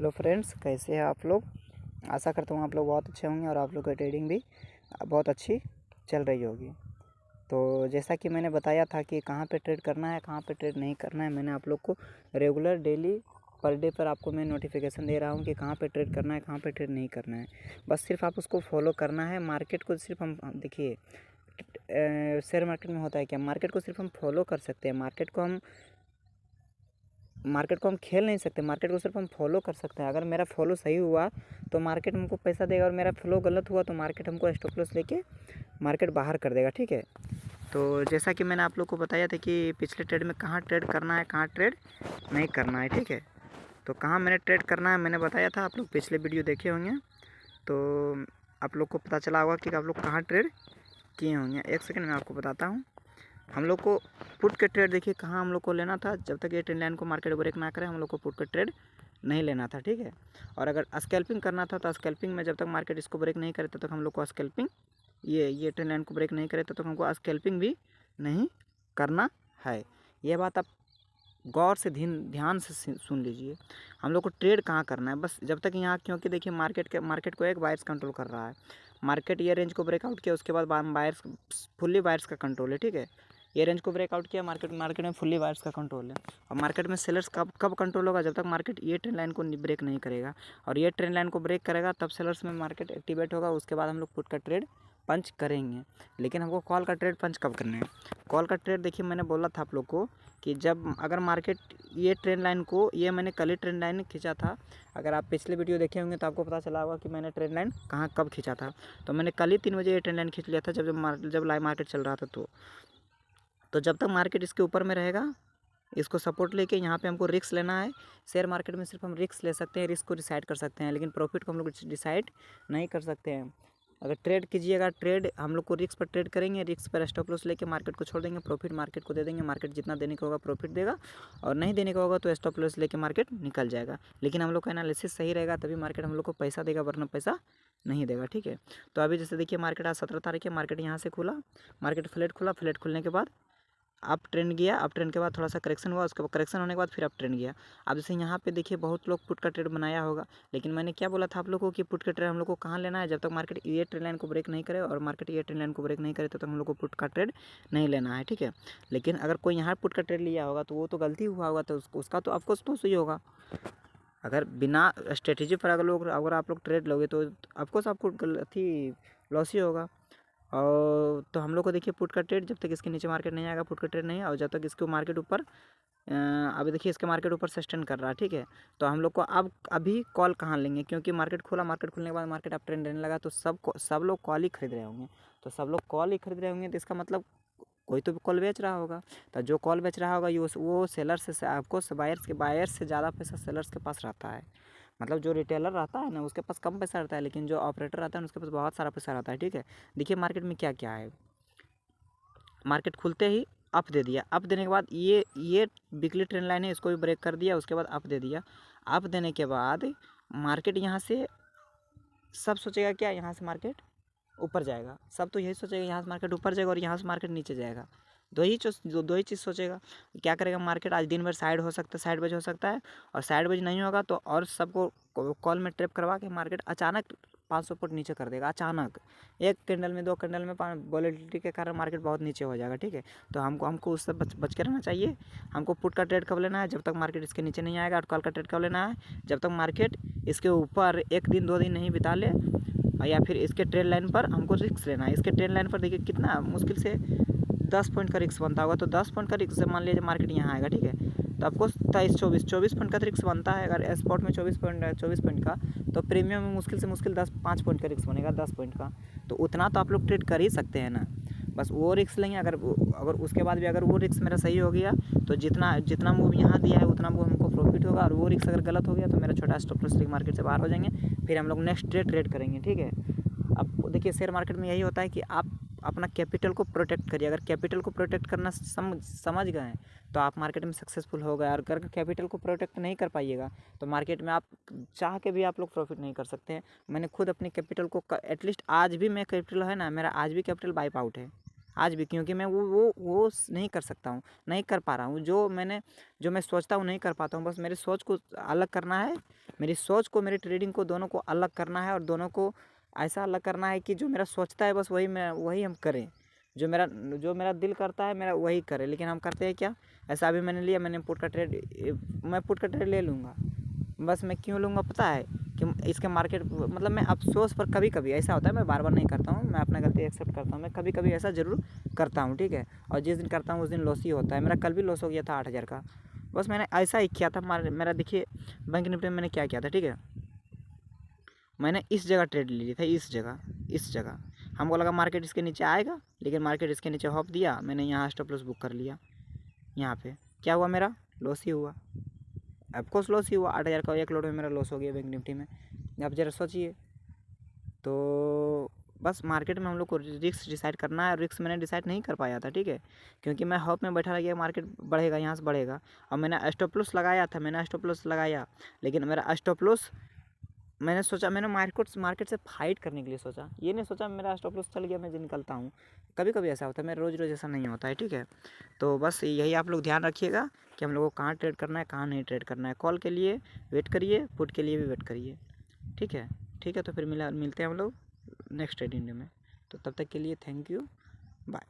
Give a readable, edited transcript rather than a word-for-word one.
Hello friends, कैसे हैं आप लोग। आशा करता हूँ आप लोग बहुत अच्छे होंगे और आप लोग की ट्रेडिंग भी बहुत अच्छी चल रही होगी। तो जैसा कि मैंने बताया था कि कहाँ पे ट्रेड करना है, कहाँ पे ट्रेड नहीं करना है, मैंने आप लोग को रेगुलर डेली पर डे पर आपको मैं नोटिफिकेशन दे रहा हूँ कि कहाँ पे ट्रेड करना है, कहाँ पे ट्रेड नहीं करना है। बस सिर्फ आप उसको फॉलो करना है। मार्केट को सिर्फ हम देखिए, शेयर मार्केट में होता है क्या, मार्केट को सिर्फ हम फॉलो कर सकते हैं। मार्केट को हम खेल नहीं सकते, मार्केट को सिर्फ हम फॉलो कर सकते हैं। अगर मेरा फॉलो सही हुआ तो मार्केट हमको पैसा देगा, और मेरा फ्लो गलत हुआ तो मार्केट हमको स्टॉप लॉस लेके मार्केट बाहर कर देगा। ठीक है, तो जैसा कि मैंने आप लोग को बताया था कि पिछले ट्रेड में कहाँ ट्रेड करना है, कहाँ ट्रेड नहीं करना है। ठीक है, तो कहाँ मैंने ट्रेड करना है मैंने बताया था, आप लोग पिछले वीडियो देखे होंगे तो आप लोग को पता चला होगा कि आप लोग कहाँ ट्रेड किए होंगे। एक सेकंड में आपको बताता हूँ। हम लोग को पुट के ट्रेड देखिए कहाँ हम लोग को लेना था। जब तक ये ट्रेंड लाइन को मार्केट ब्रेक ना करे हम लोग को पुट के ट्रेड नहीं लेना था। ठीक है, और अगर स्कैल्पिंग करना था तो स्कैल्पिंग में जब तक मार्केट इसको ब्रेक नहीं करे तब तक हम लोग को स्कैल्पिंग, ये ट्रेंड लाइन को ब्रेक नहीं करे तब तक हमको स्कैल्पिंग भी नहीं करना है। ये बात आप गौर से ध्यान से सुन लीजिए। हम लोग को ट्रेड कहाँ करना है, बस जब तक यहाँ, क्योंकि देखिए मार्केट को एक बायर्स कंट्रोल कर रहा है। मार्केट ये रेंज को ब्रेकआउट किया, उसके बाद बायर्स फुल्ली बायर्स का कंट्रोल है। ठीक है, ये रेंज को ब्रेकआउट किया, मार्केट में फुल्ली बायर्स का कंट्रोल है। और मार्केट में सेलर्स कब कंट्रोल होगा, जब तक मार्केट ये ट्रेंड लाइन को ब्रेक नहीं करेगा। और ये ट्रेंड लाइन को ब्रेक करेगा तब सेलर्स में मार्केट एक्टिवेट होगा। उसके बाद हम लोग पुट का ट्रेड पंच करेंगे। लेकिन हमको कॉल का ट्रेड पंच कब करना है। कॉल का ट्रेड देखिए, मैंने बोला था आप लोग को कि जब अगर मार्केट ये ट्रेंड लाइन को, ये मैंने कल ही ट्रेंड लाइन खींचा था। अगर आप पिछले वीडियो देखे होंगे तो आपको पता चला होगा कि मैंने ट्रेंड लाइन कहाँ कब खींचा था। तो मैंने कल ही 3 बजे ये ट्रेंड लाइन खींच लिया था, जब लाइव मार्केट चल रहा था। तो जब तक मार्केट इसके ऊपर में रहेगा, इसको सपोर्ट लेके यहाँ पे हमको रिस्क लेना है। शेयर मार्केट में सिर्फ हम रिस्क ले सकते हैं, रिस्क को डिसाइड कर सकते हैं, लेकिन प्रॉफिट को हम लोग डिसाइड नहीं कर सकते हैं। अगर ट्रेड कीजिएगा, ट्रेड हम लोग को रिस्क पर ट्रेड करेंगे, रिस्क पर स्टॉप लॉस लेके मार्केट को छोड़ देंगे, प्रॉफिट मार्केट को दे देंगे। मार्केट जितना देने का होगा प्रॉफिट देगा, और नहीं देने का होगा तो स्टॉप लॉस लेके मार्केट निकल जाएगा। लेकिन हम लोग का एनालिसिस सही रहेगा तभी मार्केट हम लोग को पैसा देगा, वरना पैसा नहीं देगा। ठीक है, तो अभी जैसे देखिए मार्केट आज 17 तारीख है, मार्केट यहाँ से खुला, मार्केट फ्लैट खुला, फ्लैट खुलने के बाद अप ट्रेंड गया, अप ट्रेंड के बाद थोड़ा सा करेक्शन हुआ, उसके बाद करेक्शन होने के बाद फिर अप ट्रेंड गया। अब जैसे यहाँ पे देखिए बहुत लोग पुट का ट्रेड बनाया होगा, लेकिन मैंने क्या बोला था आप लोगों को कि पुट का ट्रेड हम लोग को कहाँ लेना है, जब तक मार्केट ये ट्रेंड लाइन को ब्रेक नहीं करे, और मार्केट ये ट्रेंड लाइन को ब्रेक नहीं करे तब तक हम लोग को पुट का ट्रेड नहीं लेना है। ठीक है, लेकिन अगर कोई यहाँ पुट का ट्रेड लिया होगा तो वो तो गलती हुआ होगा, तो उसका तो ऑफकोर्स तो सही होगा। अगर बिना स्ट्रेटेजी पर अगर आप लोग ट्रेड लोगे तो ऑफकोर्स आपको गलती लॉस ही होगा। और तो हम लोग को देखिए पुट का ट्रेड जब तक इसके नीचे मार्केट नहीं आएगा पुट का ट्रेड नहीं है, और जब तक इसको मार्केट ऊपर अभी देखिए इसके मार्केट ऊपर सस्टेन कर रहा है। ठीक है, तो हम लोग को अब अभी कॉल कहाँ लेंगे, क्योंकि मार्केट खुला, मार्केट खुलने के बाद मार्केट अप ट्रेंड रहने लगा, तो सब लोग कॉल ही खरीद रहे होंगे। तो सब लोग कॉल ही खरीद रहे होंगे तो इसका मतलब कोई तो भी कॉल बेच रहा होगा। तो जो कॉल बेच रहा होगा वो सेलर से, आपको बायर्स से ज़्यादा पैसा सेलर्स के पास रहता है। मतलब जो रिटेलर रहता है ना उसके पास कम पैसा रहता है, लेकिन जो ऑपरेटर रहता है उसके पास बहुत सारा पैसा रहता है। ठीक है, देखिए मार्केट में क्या क्या है। मार्केट खुलते ही अप दे दिया, अप देने के बाद ये वीकली ट्रेंड लाइन है, इसको भी ब्रेक कर दिया, उसके बाद अप दे दिया। अप देने के बाद मार्केट यहाँ से सब सोचेगा क्या, यहाँ से मार्केट ऊपर जाएगा। सब तो यही सोचेगा यहाँ से मार्केट ऊपर जाएगा और यहाँ से मार्केट नीचे जाएगा। दो ही चीज़ सोचेगा। क्या करेगा मार्केट, आज दिन भर साइड हो सकता है, साइड वेज हो सकता है, और साइड वेज नहीं होगा तो और सबको कॉल में ट्रैप करवा के मार्केट अचानक 500 फुट नीचे कर देगा। अचानक एक कैंडल में, दो कैंडल में वॉलेटिलिटी के कारण मार्केट बहुत नीचे हो जाएगा। ठीक है, तो हमको उससे बच के रहना चाहिए। हमको पुट का ट्रेड कब लेना है, जब तक मार्केट इसके नीचे नहीं आएगा। और कॉल का ट्रेड कब लेना है, जब तक मार्केट इसके ऊपर एक दिन 2 दिन नहीं बिता ले, या फिर इसके ट्रेंड लाइन पर हमको रिस्क लेना है। इसके ट्रेंड लाइन पर देखिए कितना मुश्किल से 10 पॉइंट का रिस्क बनता होगा, तो 10 पॉइंट का रिस्क से मान लीजिए मार्केट यहाँ आएगा। ठीक है, तो आपको 24 पॉइंट का रिस्क बनता है। अगर स्पॉट में 24 पॉइंट का, तो प्रीमियम में मुश्किल से मुश्किल 5 पॉइंट का रिस्क बनेगा, 10 पॉइंट का। तो उतना तो आप लोग ट्रेड कर ही सकते हैं ना, बस वो रिस्क लेंगे। अगर उसके बाद भी अगर वो रिस्क मेरा सही हो गया तो जितना मूव यहाँ दिया है उतना मूव हमको प्रॉफिट होगा, और वो रिस्क अगर गलत हो गया तो मेरा छोटा स्टॉप लॉस लेके मार्केट से बाहर हो जाएंगे। फिर हम लोग नेक्स्ट डे ट्रेड करेंगे। ठीक है, अब देखिए शेयर मार्केट में यही होता है कि आप अपना कैपिटल को प्रोटेक्ट करिए। अगर कैपिटल को प्रोटेक्ट करना समझ गए हैं तो आप मार्केट में सक्सेसफुल हो गए। और अगर कैपिटल को प्रोटेक्ट नहीं कर पाइएगा तो मार्केट में आप चाह के भी आप लोग प्रॉफिट नहीं कर सकते हैं। मैंने खुद अपने कैपिटल को एटलीस्ट आज भी मैं कैपिटल है ना, मेरा आज भी कैपिटल वाइप आउट है। आज भी, क्योंकि मैं वो नहीं कर सकता हूँ, नहीं कर पा रहा हूँ। जो मैं सोचता हूँ नहीं कर पाता हूँ। बस मेरी सोच को अलग करना है, मेरी सोच को, मेरी ट्रेडिंग को, दोनों को अलग करना है, और दोनों को ऐसा अलग करना है कि जो मेरा सोचता है बस वही हम करें। जो मेरा दिल करता है मेरा वही करें। लेकिन हम करते हैं क्या, ऐसा अभी मैंने लिया, मैं पुट का ट्रेड ले लूँगा। बस मैं क्यों लूँगा पता है कि इसके मार्केट, मतलब मैं अफसोस पर कभी कभी ऐसा होता है, मैं बार बार नहीं करता हूँ, मैं अपना गलती एक्सेप्ट करता हूँ, मैं कभी कभी ऐसा ज़रूर करता हूँ, ठीक है। और जिस दिन करता हूँ उस दिन लॉस ही होता है। मेरा कल भी लॉस हो गया था 8,000 का। बस मैंने ऐसा ही किया था। मेरा देखिए बैंक निफ्टी में मैंने क्या किया था, ठीक है। मैंने इस जगह ट्रेड ली थी, इस जगह हमको लगा मार्केट इसके नीचे आएगा, लेकिन मार्केट इसके नीचे हॉप दिया। मैंने यहाँ स्टॉप लॉस बुक कर लिया। यहाँ पे क्या हुआ, मेरा लॉस ही हुआ। ऑफकोर्स लॉस ही हुआ। 8,000 का एक लोड में मेरा लॉस हो गया बैंक निफ्टी में। आप ज़रा सोचिए। तो बस मार्केट में हम लोग को रिस्क डिसाइड करना है, और रिस्क मैंने डिसाइड नहीं कर पाया था, ठीक है। क्योंकि मैं हॉप में बैठा रह गया, मार्केट बढ़ेगा, यहाँ से बढ़ेगा। और मैंने स्टॉप लॉस लगाया था, लेकिन मेरा स्टॉप लॉस, मैंने सोचा, मैंने मार्केट से फाइट करने के लिए सोचा। ये नहीं सोचा मेरा स्टॉप लॉस चल गया मैं निकलता हूँ। कभी कभी ऐसा होता है, मेरा रोज़ रोज़ ऐसा नहीं होता है, ठीक है। तो बस यही आप लोग ध्यान रखिएगा कि हम लोग को कहाँ ट्रेड करना है, कहाँ नहीं ट्रेड करना है। कॉल के लिए वेट करिए, पुट के लिए भी वेट करिए, ठीक है। ठीक है, तो फिर मिलते हैं हम लोग नेक्स्ट ट्रेडिंग डे में। तो तब तक के लिए थैंक यू, बाय।